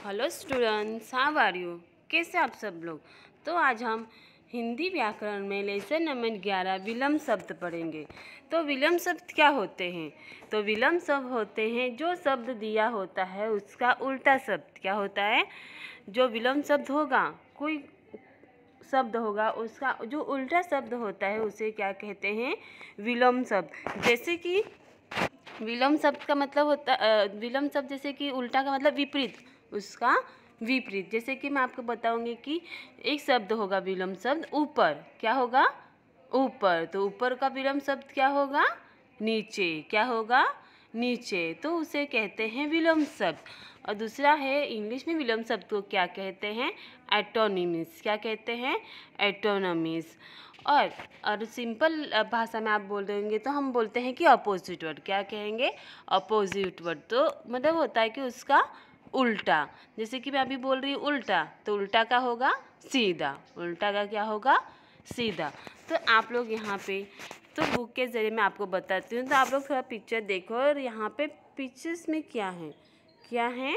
Hello students, how are you. कैसे आप सब लोग। तो आज हम हिंदी व्याकरण में लेसन नंबर 11 विलम्ब शब्द पढ़ेंगे। तो विलम्ब शब्द क्या होते हैं। तो विलम्ब शब्द होते हैं जो शब्द दिया होता है उसका उल्टा शब्द क्या होता है। जो विलम्ब शब्द होगा, कोई शब्द होगा, उसका जो उल्टा शब्द होता है उसे क्या कहते हैं, विलम्ब शब्द। जैसे कि विलम्ब शब्द का मतलब होता विलम्ब शब्द जैसे कि उल्टा का मतलब विपरीत, उसका विपरीत। जैसे कि मैं आपको बताऊंगी कि एक शब्द होगा विलम्ब शब्द ऊपर, क्या होगा, ऊपर। तो ऊपर का विलम्ब शब्द क्या होगा, नीचे, क्या होगा, नीचे। तो उसे कहते हैं विलम्ब शब्द। और दूसरा है इंग्लिश में विलम्ब शब्द को क्या कहते हैं, एटोनिमिस। क्या कहते हैं, एटोनमिस। और सिंपल भाषा में आप बोल देंगे तो हम बोलते हैं कि अपोजिट वर्ड। क्या कहेंगे, अपोजिट वर्ड। तो मतलब होता है कि उसका उल्टा। जैसे कि मैं अभी बोल रही हूँ उल्टा, तो उल्टा का होगा सीधा, उल्टा का क्या होगा, सीधा। तो आप लोग यहाँ पे तो बुक के ज़रिए मैं आपको बताती हूँ। तो आप लोग थोड़ा पिक्चर देखो और यहाँ पे पिक्चर्स में क्या है, क्या है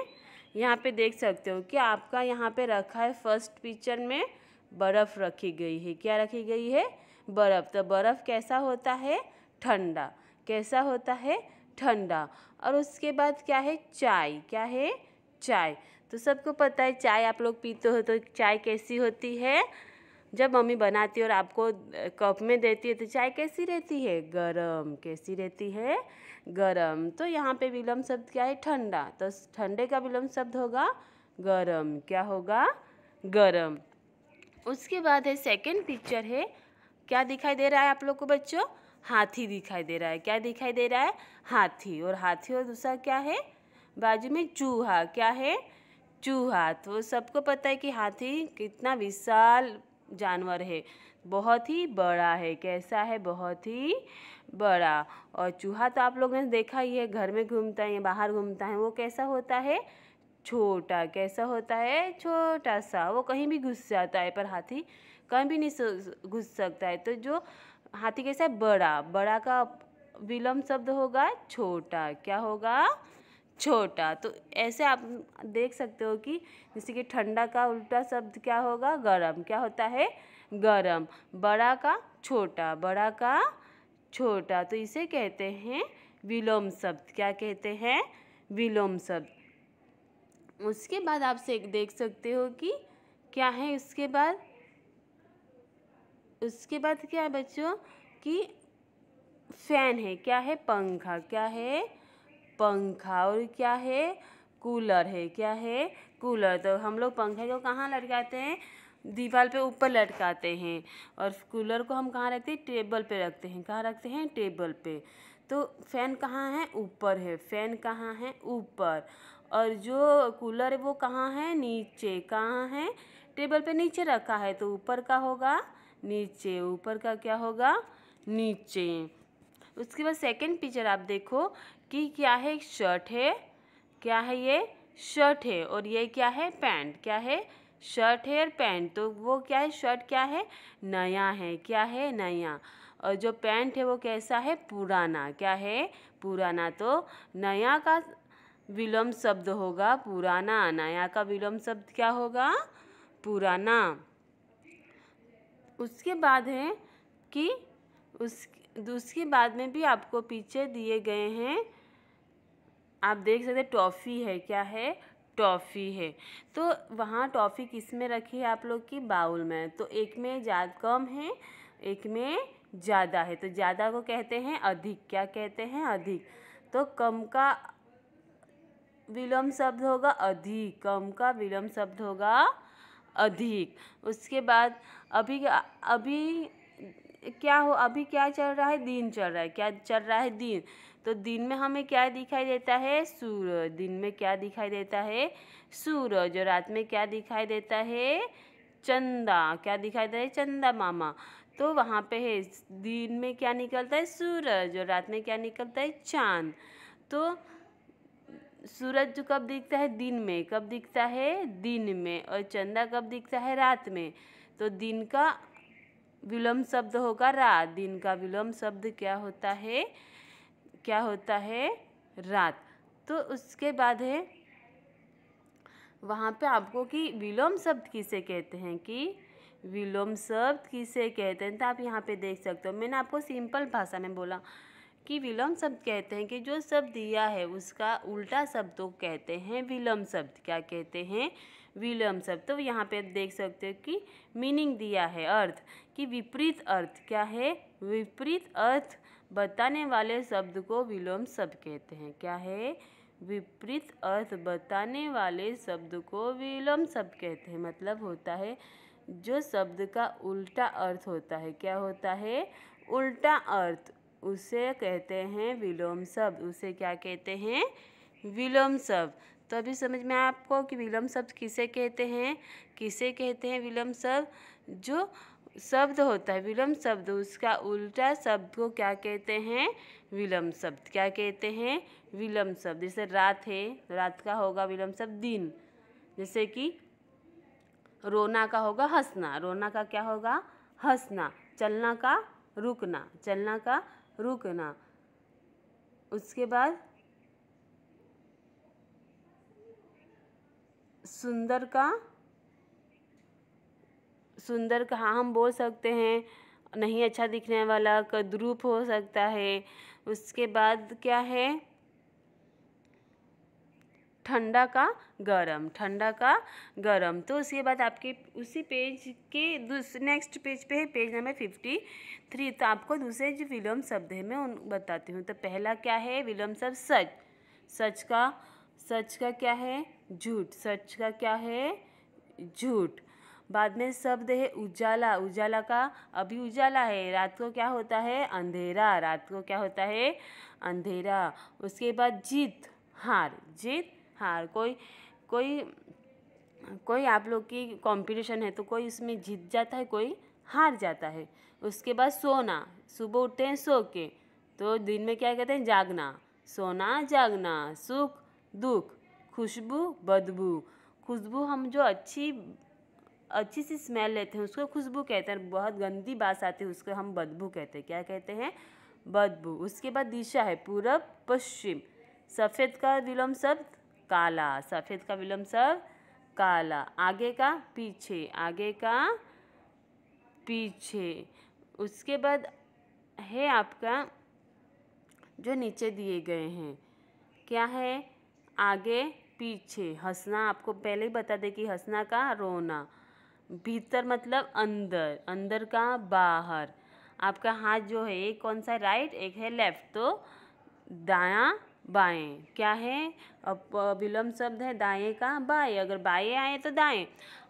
यहाँ पे देख सकते हो कि आपका यहाँ पे रखा है फर्स्ट पिक्चर में बर्फ़ रखी गई है। क्या रखी गई है, बर्फ़। तो बर्फ़ कैसा होता है, ठंडा। कैसा होता है, ठंडा। और उसके बाद क्या है, चाय। क्या है, चाय। तो सबको पता है चाय आप लोग पीते हो तो चाय कैसी होती है, जब मम्मी बनाती है और आपको कप में देती है तो चाय कैसी रहती है, गरम। कैसी रहती है, गरम। तो यहाँ पे विलम्ब शब्द क्या है, ठंडा। तो ठंडे का विलम्ब शब्द होगा गरम। क्या होगा, गरम। उसके बाद है सेकंड पिक्चर है, क्या दिखाई दे रहा है आप लोग को बच्चों, हाथी दिखाई दे रहा है। क्या दिखाई दे रहा है, हाथी। और हाथी और दूसरा क्या है बाजू में, चूहा। क्या है, चूहा। तो सबको पता है कि हाथी कितना विशाल जानवर है, बहुत ही बड़ा है। कैसा है, बहुत ही बड़ा। और चूहा तो आप लोगों ने देखा ही है, घर में घूमता है या बाहर घूमता है, वो कैसा होता है, छोटा। कैसा होता है, छोटा सा। वो कहीं भी घुस जाता है, पर हाथी कहीं भी नहीं घुस सकता है। तो जो हाथी कैसा है, बड़ा। बड़ा का विलम्ब शब्द होगा छोटा। क्या होगा, छोटा। तो ऐसे आप देख सकते हो कि जैसे कि ठंडा का उल्टा शब्द क्या होगा, गरम। क्या होता है, गरम। बड़ा का छोटा, बड़ा का छोटा। तो इसे कहते हैं विलोम शब्द। क्या कहते हैं, विलोम शब्द। उसके बाद आप से देख सकते हो कि क्या है, उसके बाद क्या है बच्चों कि फैन है। क्या है, पंखा। क्या है, पंखा। और क्या है, कूलर है। क्या है, कूलर। तो हम लोग पंखे को कहाँ लटकाते हैं, दीवार पे ऊपर लटकाते हैं। और कूलर को हम कहाँ रखते हैं, टेबल पे रखते हैं। कहाँ रखते हैं, टेबल पे। तो फैन कहाँ है, ऊपर है। फैन कहाँ है, ऊपर। और जो कूलर है वो कहाँ है, नीचे। कहाँ है, टेबल पे नीचे रखा है। तो ऊपर का होगा नीचे, ऊपर का क्या होगा, नीचे। उसके बाद सेकंड पिक्चर आप देखो कि क्या है, एक शर्ट है। क्या है, ये शर्ट है। और ये क्या है, पैंट। क्या है, शर्ट है और पैंट। तो वो क्या है, शर्ट क्या है, नया है। क्या है, नया। और जो पैंट है वो कैसा है, पुराना। क्या है, पुराना। तो नया का विलोम शब्द होगा पुराना। नया का विलोम शब्द क्या होगा, पुराना। उसके बाद है कि उसके बाद में भी आपको पीछे दिए गए हैं, आप देख सकते हैं टॉफ़ी है। क्या है, टॉफ़ी है। तो वहाँ टॉफ़ी किस में रखी है आप लोग की, बाउल में। तो एक में ज़्यादा कम है, एक में ज़्यादा है। तो ज़्यादा को कहते हैं अधिक। क्या कहते हैं, अधिक। तो कम का विलोम शब्द होगा अधिक। कम का विलोम शब्द होगा अधिक। उसके बाद अभी अभी क्या चल रहा है, दिन चल रहा है। क्या चल रहा है, दिन। तो दिन में हमें क्या दिखाई देता है, सूरज। दिन में क्या दिखाई देता है, सूरज। और रात में क्या दिखाई देता है, चंदा। क्या दिखाई देता है, चंदा मामा। तो वहाँ पे है दिन में क्या निकलता है, सूरज। और रात में क्या निकलता है, चांद। तो सूरज कब दिखता है, दिन में। कब दिखता है, दिन में। और चंदा कब दिखता है, रात में। तो दिन का विलोम शब्द होगा रात। दिन का विलोम शब्द क्या होता है, क्या होता है, रात। तो उसके बाद है वहाँ पे आपको कि विलोम शब्द किसे कहते हैं, कि विलोम शब्द किसे कहते हैं, तो आप यहाँ पे देख सकते हो। मैंने आपको सिंपल भाषा में बोला कि विलोम शब्द कहते हैं कि जो शब्द दिया है उसका उल्टा शब्द को कहते हैं विलोम शब्द। क्या कहते हैं? विलोम शब्द। तो यहाँ पे देख सकते हो कि मीनिंग दिया है, अर्थ, कि विपरीत अर्थ। क्या है? विपरीत अर्थ बताने वाले शब्द को विलोम शब्द कहते हैं। क्या है? विपरीत अर्थ बताने वाले शब्द को विलोम शब्द कहते हैं। मतलब होता है जो शब्द का उल्टा अर्थ होता है। क्या होता है? उल्टा अर्थ, उसे कहते हैं विलोम शब्द। उसे क्या कहते हैं? विलोम शब्द। तो अभी समझ में आया आपको कि विलोम शब्द किसे कहते हैं? किसे कहते हैं विलोम शब्द? जो शब्द होता है विलोम शब्द, उसका उल्टा शब्द को क्या कहते हैं? विलोम शब्द। क्या कहते हैं? विलोम शब्द। जैसे रात है, रात का होगा विलोम शब्द दिन। जैसे कि रोना का होगा हंसना, रोना का क्या होगा? हंसना। चलना का रुकना, चलना का रुकना। उसके बाद सुंदर का, सुंदर का हाँ हम बोल सकते हैं नहीं अच्छा दिखने वाला, कद्रूप हो सकता है। उसके बाद क्या है? ठंडा का गरम, ठंडा का गरम। तो उसके बाद आपके उसी पेज के नेक्स्ट पेज पे है, पेज नंबर 53। तो आपको दूसरे जो विलोम शब्द है मैं उन बताती हूँ। तो पहला क्या है विलोम शब्द? सच। सच का क्या है? झूठ। सच का क्या है? झूठ। बाद में शब्द है उजाला। उजाला का अभी उजाला है, रात को क्या होता है? अंधेरा। रात को क्या होता है? अंधेरा। उसके बाद जीत हार। जीत हार। कोई आप लोग की कंपटीशन है तो कोई इसमें जीत जाता है, कोई हार जाता है। उसके बाद सोना, सुबह उठते हैं सो के, तो दिन में क्या कहते हैं? जागना। सोना जागना। सुख दुख। खुशबू बदबू। खुशबू हम जो अच्छी सी स्मेल लेते हैं उसको खुशबू कहते हैं। बहुत गंदी बात आती है उसको हम बदबू कहते हैं। क्या कहते हैं? बदबू। उसके बाद दिशा है पूरब पश्चिम। सफ़ेद का विलोम शब्द काला। सफ़ेद का विलोम शब्द काला। आगे का पीछे। आगे का पीछे। उसके बाद है आपका जो नीचे दिए गए हैं, क्या है? आगे पीछे। हंसना आपको पहले ही बता दें कि हंसना का रोना। भीतर मतलब अंदर, अंदर का बाहर। आपका हाथ जो है एक कौन सा? राइट, एक है लेफ्ट। तो दायां बाएं। क्या है? अब विलोम शब्द है दाएं का बाएं। अगर बाएं आए तो दाएं,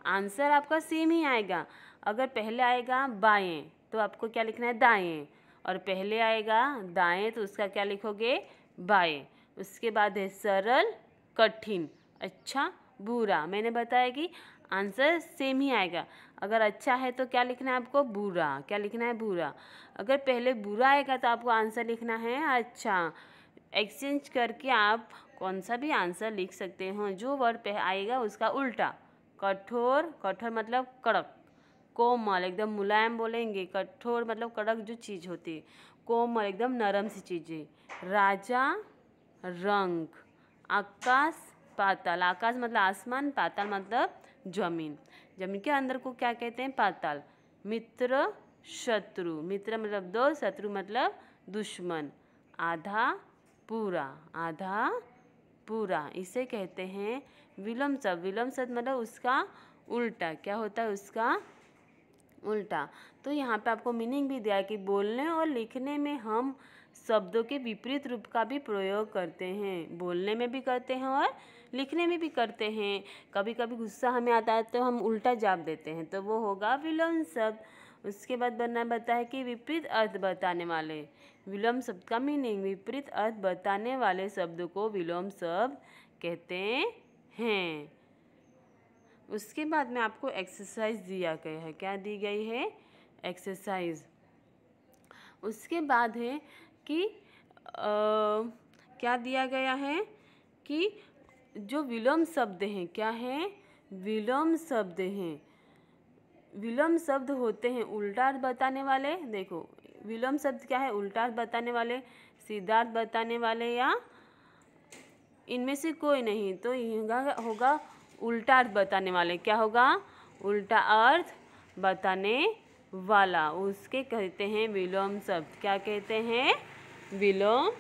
आंसर आपका सेम ही आएगा। अगर पहले आएगा बाएं तो आपको क्या लिखना है? दाएं। और पहले आएगा दाएं तो उसका क्या लिखोगे? बाएं। उसके बाद है सरल कठिन, अच्छा बुरा। मैंने बताया कि आंसर सेम ही आएगा। अगर अच्छा है तो क्या लिखना है आपको? बुरा। क्या लिखना है? बुरा। अगर पहले बुरा आएगा तो आपको आंसर लिखना है अच्छा। एक्सचेंज करके आप कौन सा भी आंसर लिख सकते हो। जो वर्ड पे आएगा उसका उल्टा। कठोर, कठोर मतलब कड़क। कोमल एकदम मुलायम बोलेंगे, कठोर मतलब कड़क जो चीज़ होती है। कोमल एकदम नरम सी चीज़ें। राजा रंग। आकाश पाताल। आकाश मतलब आसमान, पाताल मतलब जमीन। जमीन के अंदर को क्या कहते हैं? पाताल। मित्र शत्रु। मित्र मतलब दोस्त, शत्रु मतलब दुश्मन। आधा पूरा। आधा पूरा इसे कहते हैं विलोम शब्द। विलोम शब्द मतलब उसका उल्टा। क्या होता है? उसका उल्टा। तो यहाँ पे आपको मीनिंग भी दिया है कि बोलने और लिखने में हम शब्दों के विपरीत रूप का भी प्रयोग करते हैं। बोलने में भी करते हैं और लिखने में भी करते हैं। कभी कभी गुस्सा हमें आता है तो हम उल्टा जवाब देते हैं, तो वो होगा विलोम शब्द। उसके बाद बताया कि विपरीत अर्थ बताने वाले विलोम शब्द का मीनिंग। विपरीत अर्थ बताने वाले शब्द को विलोम शब्द कहते हैं। उसके बाद में आपको एक्सरसाइज दिया गया है। क्या दी गई है? एक्सरसाइज। उसके बाद है कि क्या दिया गया है कि जो विलोम शब्द हैं, क्या है? विलोम शब्द हैं। विलोम शब्द होते हैं उल्टा अर्थ बताने वाले। देखो विलोम शब्द क्या है? उल्टा अर्थ बताने वाले, सीधा अर्थ बताने वाले, या इनमें से कोई नहीं। तो होगा उल्टा अर्थ बताने वाले, क्या होगा, उल्टा अर्थ बताने वाला, उसके कहते हैं विलोम शब्द। क्या कहते हैं, विलोम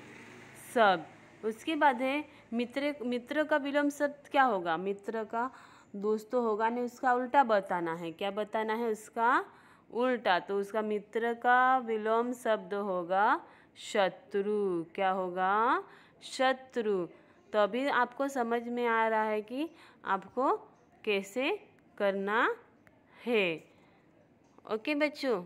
शब्द। उसके बाद है मित्र। मित्र का विलोम शब्द क्या होगा, मित्र का दोस्त तो होगा नहीं, उसका उल्टा बताना है। क्या बताना है, उसका उल्टा। तो उसका मित्र का विलोम शब्द होगा शत्रु। क्या होगा, शत्रु। तो अभी आपको समझ में आ रहा है कि आपको कैसे करना है। ओके बच्चों,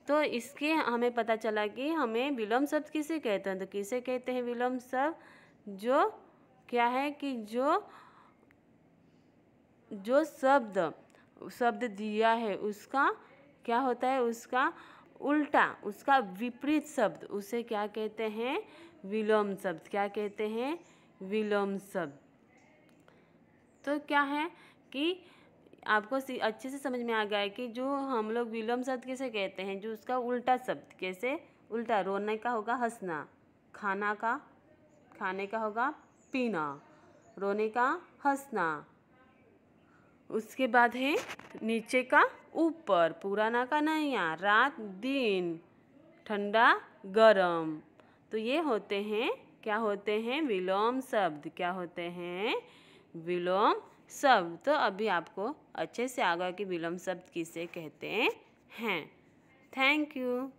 तो इसके हमें पता चला कि हमें विलोम शब्द किसे कहते हैं। तो किसे कहते हैं विलोम शब्द, जो क्या है कि जो शब्द दिया है उसका क्या होता है, उसका उल्टा, उसका विपरीत शब्द, उसे क्या कहते हैं, विलोम शब्द। क्या कहते हैं, विलोम शब्द। तो क्या है कि आपको अच्छे से समझ में आ गया है कि जो हम लोग विलोम शब्द कैसे कहते हैं, जो उसका उल्टा शब्द, कैसे उल्टा। रोने का होगा हंसना, खाने का होगा पीना, रोने का हंसना। उसके बाद है नीचे का ऊपर, पुराना का नया, रात दिन, ठंडा गरम। तो ये होते हैं, क्या होते हैं, विलोम शब्द। क्या होते हैं, विलोम शब्द। तो अभी आपको अच्छे से आ गया कि विलोम शब्द किसे कहते हैं। Thank you.